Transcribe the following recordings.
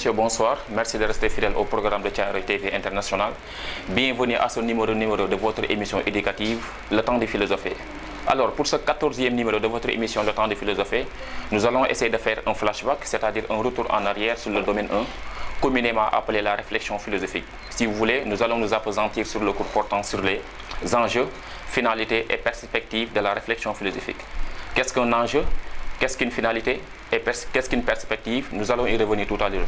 messieurs, bonsoir. Merci de rester fidèles au programme de Thiaroye TV International. Bienvenue à ce numéro de votre émission éducative, Le Temps de philosopher. Alors, pour ce 14e numéro de votre émission Le Temps de philosopher, nous allons essayer de faire un flashback, c'est-à-dire un retour en arrière sur le domaine 1, communément appelé la réflexion philosophique. Si vous voulez, nous allons nous appesantir sur le cours portant sur les enjeux, finalités et perspectives de la réflexion philosophique. Qu'est-ce qu'un enjeu? Qu'est-ce qu'une finalité et qu'est-ce qu'une perspective? Nous allons y revenir tout à l'heure.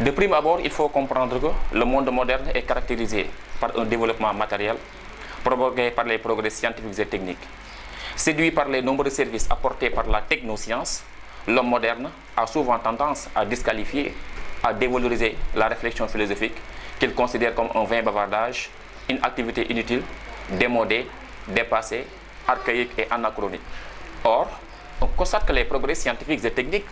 De prime abord, il faut comprendre que le monde moderne est caractérisé par un développement matériel provoqué par les progrès scientifiques et techniques. Séduit par les nombreux services apportés par la technoscience, l'homme moderne a souvent tendance à disqualifier, à dévaloriser la réflexion philosophique qu'il considère comme un vain bavardage, une activité inutile, démodée, dépassée, archaïque et anachronique. Or, on constate que les progrès scientifiques et techniques,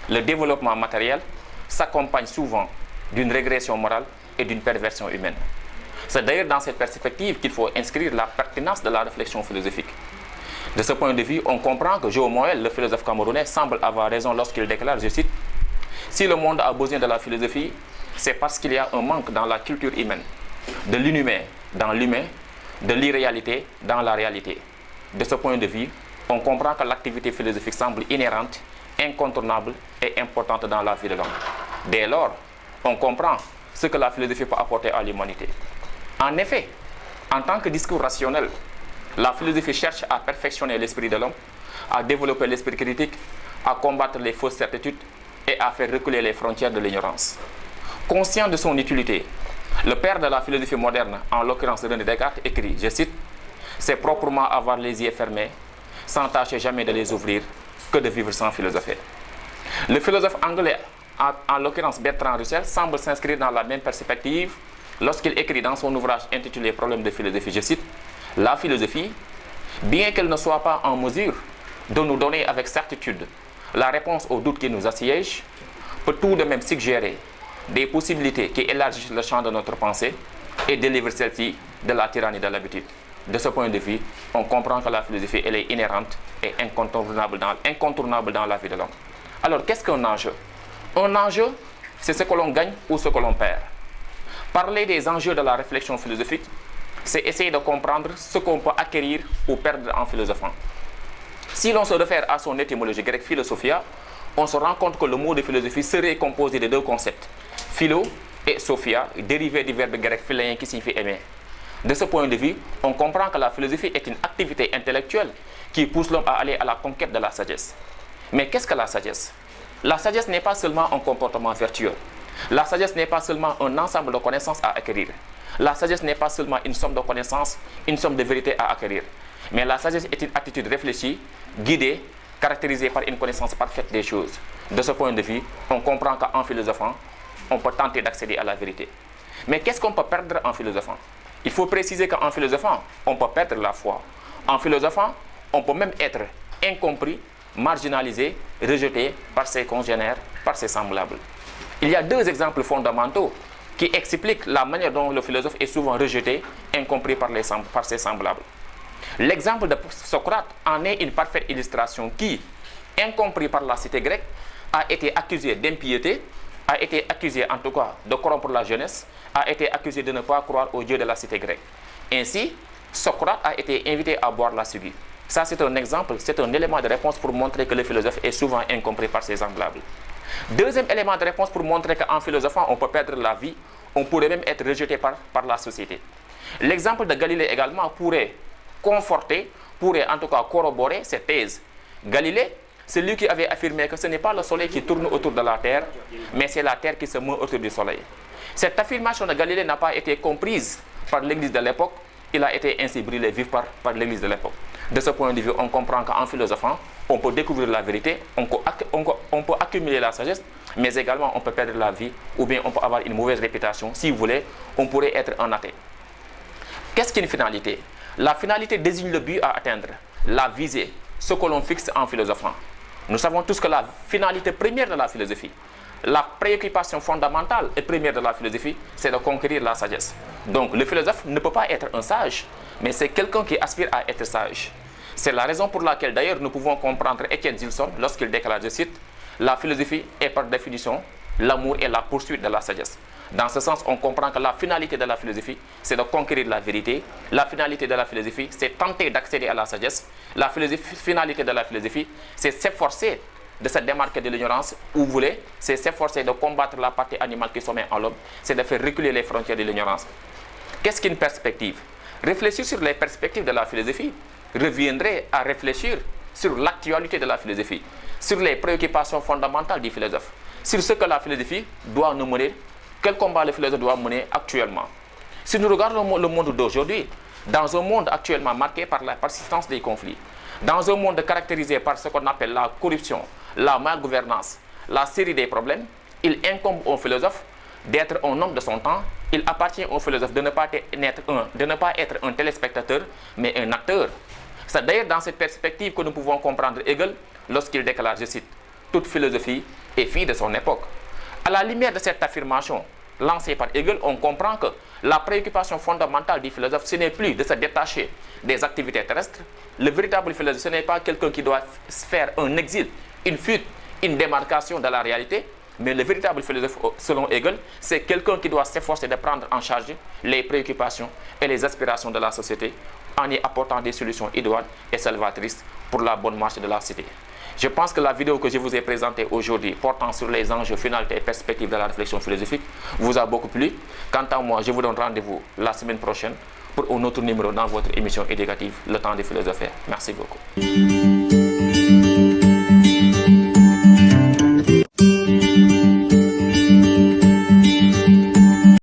le développement matériel, s'accompagnent souvent d'une régression morale et d'une perversion humaine. C'est d'ailleurs dans cette perspective qu'il faut inscrire la pertinence de la réflexion philosophique. De ce point de vue, on comprend que Jo Moël, le philosophe camerounais, semble avoir raison lorsqu'il déclare, je cite, « Si le monde a besoin de la philosophie, c'est parce qu'il y a un manque dans la culture humaine, de l'inhumain dans l'humain, de l'irréalité dans la réalité. » De ce point de vue, on comprend que l'activité philosophique semble inhérente, incontournable et importante dans la vie de l'homme. Dès lors, on comprend ce que la philosophie peut apporter à l'humanité. En effet, en tant que discours rationnel, la philosophie cherche à perfectionner l'esprit de l'homme, à développer l'esprit critique, à combattre les fausses certitudes et à faire reculer les frontières de l'ignorance. Conscient de son utilité, le père de la philosophie moderne, en l'occurrence René Descartes, écrit, je cite, « C'est proprement avoir les yeux fermés, sans tâcher jamais de les ouvrir, que de vivre sans philosopher. » Le philosophe anglais, en l'occurrence Bertrand Russell, semble s'inscrire dans la même perspective lorsqu'il écrit dans son ouvrage intitulé Problèmes de philosophie, je cite, « La philosophie, bien qu'elle ne soit pas en mesure de nous donner avec certitude la réponse aux doutes qui nous assiègent, peut tout de même suggérer des possibilités qui élargissent le champ de notre pensée et délivrent celle-ci de la tyrannie de l'habitude. » De ce point de vue, on comprend que la philosophie elle est inhérente et incontournable dans la vie de l'homme. Alors, qu'est-ce qu'un enjeu? Un enjeu, c'est ce que l'on gagne ou ce que l'on perd. Parler des enjeux de la réflexion philosophique, c'est essayer de comprendre ce qu'on peut acquérir ou perdre en philosophant. Si l'on se réfère à son étymologie grecque philosophia, on se rend compte que le mot de philosophie serait composé de deux concepts, philo et sophia, dérivés du verbe grec philéen qui signifie aimer. De ce point de vue, on comprend que la philosophie est une activité intellectuelle qui pousse l'homme à aller à la conquête de la sagesse. Mais qu'est-ce que la sagesse? La sagesse n'est pas seulement un comportement vertueux. La sagesse n'est pas seulement un ensemble de connaissances à acquérir. La sagesse n'est pas seulement une somme de connaissances, une somme de vérités à acquérir. Mais la sagesse est une attitude réfléchie, guidée, caractérisée par une connaissance parfaite des choses. De ce point de vue, on comprend qu'en philosophant, on peut tenter d'accéder à la vérité. Mais qu'est-ce qu'on peut perdre en philosophant? Il faut préciser qu'en philosophant, on peut perdre la foi. En philosophant, on peut même être incompris, marginalisé, rejeté par ses congénères, par ses semblables. Il y a deux exemples fondamentaux qui expliquent la manière dont le philosophe est souvent rejeté, incompris par ses semblables. L'exemple de Socrate en est une parfaite illustration qui, incompris par la cité grecque, a été accusé d'impiété, a été accusé en tout cas de corrompre la jeunesse, a été accusé de ne pas croire au Dieu de la cité grecque. Ainsi, Socrate a été invité à boire la ciguë. Ça, c'est un exemple, c'est un élément de réponse pour montrer que le philosophe est souvent incompris par ses semblables. Deuxième élément de réponse pour montrer qu'en philosophant, on peut perdre la vie, on pourrait même être rejeté par la société. L'exemple de Galilée également pourrait conforter, pourrait en tout cas corroborer cette thèse. Galilée, c'est lui qui avait affirmé que ce n'est pas le soleil qui tourne autour de la Terre, mais c'est la Terre qui se meut autour du soleil. Cette affirmation de Galilée n'a pas été comprise par l'Église de l'époque, il a été ainsi brûlé vif par l'Église de l'époque. De ce point de vue, on comprend qu'en philosophant, on peut découvrir la vérité, on peut accumuler la sagesse, mais également on peut perdre la vie, ou bien on peut avoir une mauvaise réputation. Si vous voulez, on pourrait être un athée. Qu'est-ce qu'une finalité? La finalité désigne le but à atteindre, la visée, ce que l'on fixe en philosophant. Nous savons tous que la finalité première de la philosophie, la préoccupation fondamentale et première de la philosophie, c'est de conquérir la sagesse. Donc le philosophe ne peut pas être un sage, mais c'est quelqu'un qui aspire à être sage. C'est la raison pour laquelle d'ailleurs nous pouvons comprendre Étienne Gilson lorsqu'il déclare, je cite, « La philosophie est par définition l'amour est la poursuite de la sagesse. Dans ce sens, on comprend que la finalité de la philosophie, c'est de conquérir la vérité. La finalité de la philosophie, c'est tenter d'accéder à la sagesse. La finalité de la philosophie, c'est s'efforcer de se démarquer de l'ignorance, ou vous voulez, c'est s'efforcer de combattre la partie animale qui sommeille en l'homme, c'est de faire reculer les frontières de l'ignorance. Qu'est-ce qu'une perspective? Réfléchir sur les perspectives de la philosophie reviendrait à réfléchir sur l'actualité de la philosophie, sur les préoccupations fondamentales du philosophe, sur ce que la philosophie doit nous mener, quel combat le philosophe doit mener actuellement. Si nous regardons le monde d'aujourd'hui, dans un monde actuellement marqué par la persistance des conflits, dans un monde caractérisé par ce qu'on appelle la corruption, la malgouvernance, la série des problèmes, il incombe au philosophe d'être un homme de son temps. Il appartient au philosophe de ne pas être un téléspectateur, mais un acteur. C'est d'ailleurs dans cette perspective que nous pouvons comprendre Hegel lorsqu'il déclare, je cite, « Toute philosophie est fille de son époque ». À la lumière de cette affirmation lancée par Hegel, on comprend que la préoccupation fondamentale du philosophe, ce n'est plus de se détacher des activités terrestres. Le véritable philosophe, ce n'est pas quelqu'un qui doit faire un exil, une fuite, une démarcation de la réalité, mais le véritable philosophe, selon Hegel, c'est quelqu'un qui doit s'efforcer de prendre en charge les préoccupations et les aspirations de la société en y apportant des solutions idoines et salvatrices pour la bonne marche de la cité. Je pense que la vidéo que je vous ai présentée aujourd'hui, portant sur les enjeux, finalités et perspectives de la réflexion philosophique, vous a beaucoup plu. Quant à moi, je vous donne rendez-vous la semaine prochaine pour un autre numéro dans votre émission éducative, Le Temps de philosopher. Merci beaucoup.